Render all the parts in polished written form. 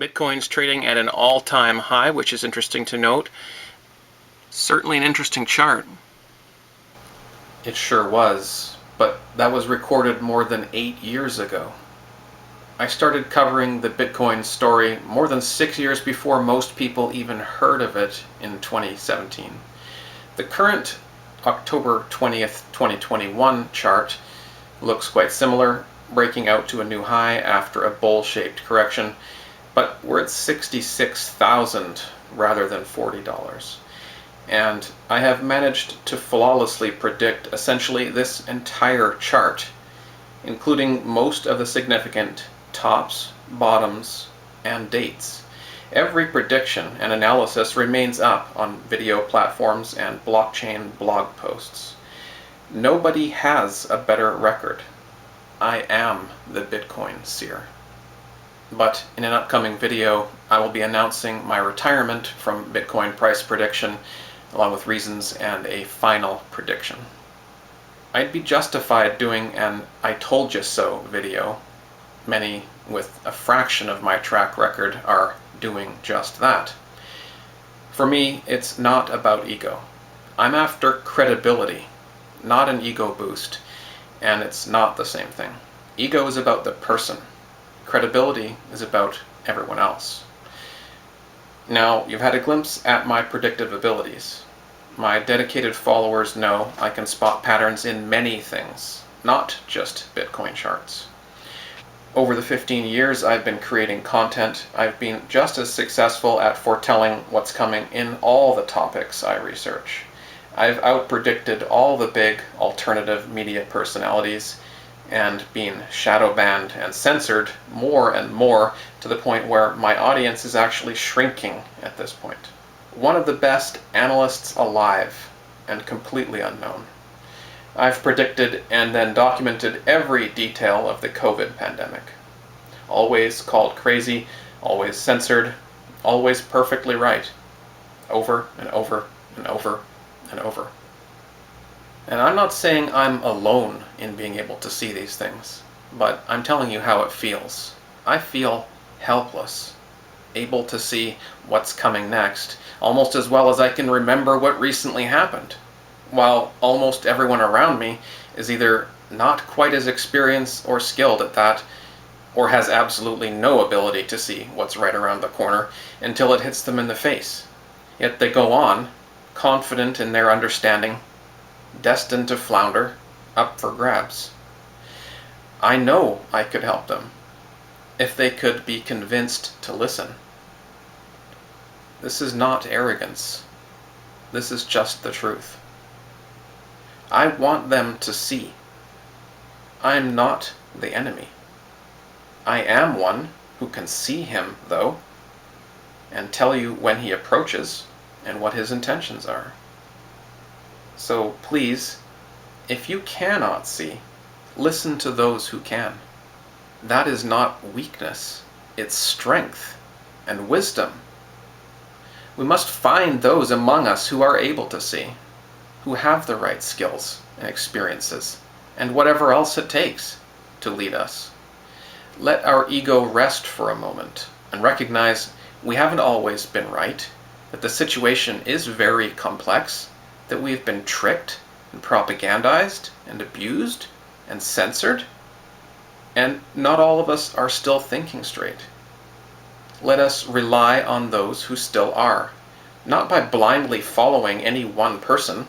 Bitcoin's trading at an all-time high, which is interesting to note. Certainly an interesting chart. It sure was, but that was recorded more than 8 years ago. I started covering the Bitcoin story more than 6 years before most people even heard of it in 2017. The current October 20th, 2021 chart looks quite similar, breaking out to a new high after a bowl-shaped correction, but we're at 66,000 rather than $40. And I have managed to flawlessly predict essentially this entire chart, including most of the significant tops, bottoms, and dates. Every prediction and analysis remains up on video platforms and blockchain blog posts. Nobody has a better record. I am the Bitcoin seer. But in an upcoming video, I will be announcing my retirement from Bitcoin price prediction, along with reasons and a final prediction. I'd be justified doing an I told you so video. Many with a fraction of my track record are doing just that. For me, it's not about ego. I'm after credibility, not an ego boost, and it's not the same thing. Ego is about the person. Credibility is about everyone else. Now, you've had a glimpse at my predictive abilities. My dedicated followers know I can spot patterns in many things, not just Bitcoin charts. Over the 15 years I've been creating content, I've been just as successful at foretelling what's coming in all the topics I research. I've outpredicted all the big alternative media personalities and been shadow banned and censored more and more to the point where my audience is actually shrinking at this point. One of the best analysts alive and completely unknown. I've predicted and then documented every detail of the COVID pandemic. Always called crazy, always censored, always perfectly right. Over and over and over and over. And I'm not saying I'm alone in being able to see these things, but I'm telling you how it feels. I feel helpless, able to see what's coming next, almost as well as I can remember what recently happened, while almost everyone around me is either not quite as experienced or skilled at that, or has absolutely no ability to see what's right around the corner until it hits them in the face. Yet they go on, confident in their understanding, destined to flounder, up for grabs. I know I could help them, if they could be convinced to listen. This is not arrogance. This is just the truth. I want them to see. I'm not the enemy. I am one who can see him, though, and tell you when he approaches and what his intentions are. So please, if you cannot see, listen to those who can. That is not weakness, it's strength and wisdom. We must find those among us who are able to see, who have the right skills and experiences, and whatever else it takes to lead us. Let our ego rest for a moment and recognize we haven't always been right, that the situation is very complex, that we've been tricked and propagandized and abused and censored, and not all of us are still thinking straight. Let us rely on those who still are, not by blindly following any one person,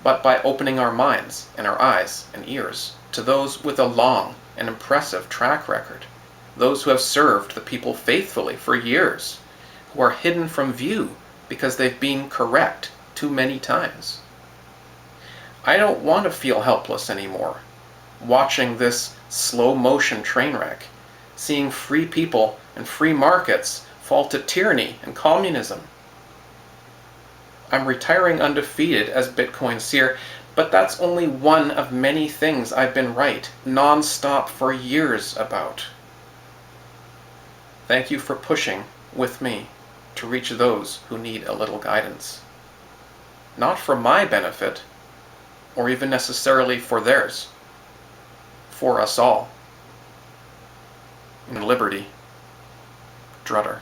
but by opening our minds and our eyes and ears to those with a long and impressive track record, those who have served the people faithfully for years, who are hidden from view because they've been correct too many times. I don't want to feel helpless anymore, watching this slow-motion train wreck, seeing free people and free markets fall to tyranny and communism. I'm retiring undefeated as Bitcoin seer, but that's only one of many things I've been right, non-stop for years about. Thank you for pushing with me to reach those who need a little guidance. Not for my benefit, or even necessarily for theirs. For us all. In liberty. Drutter.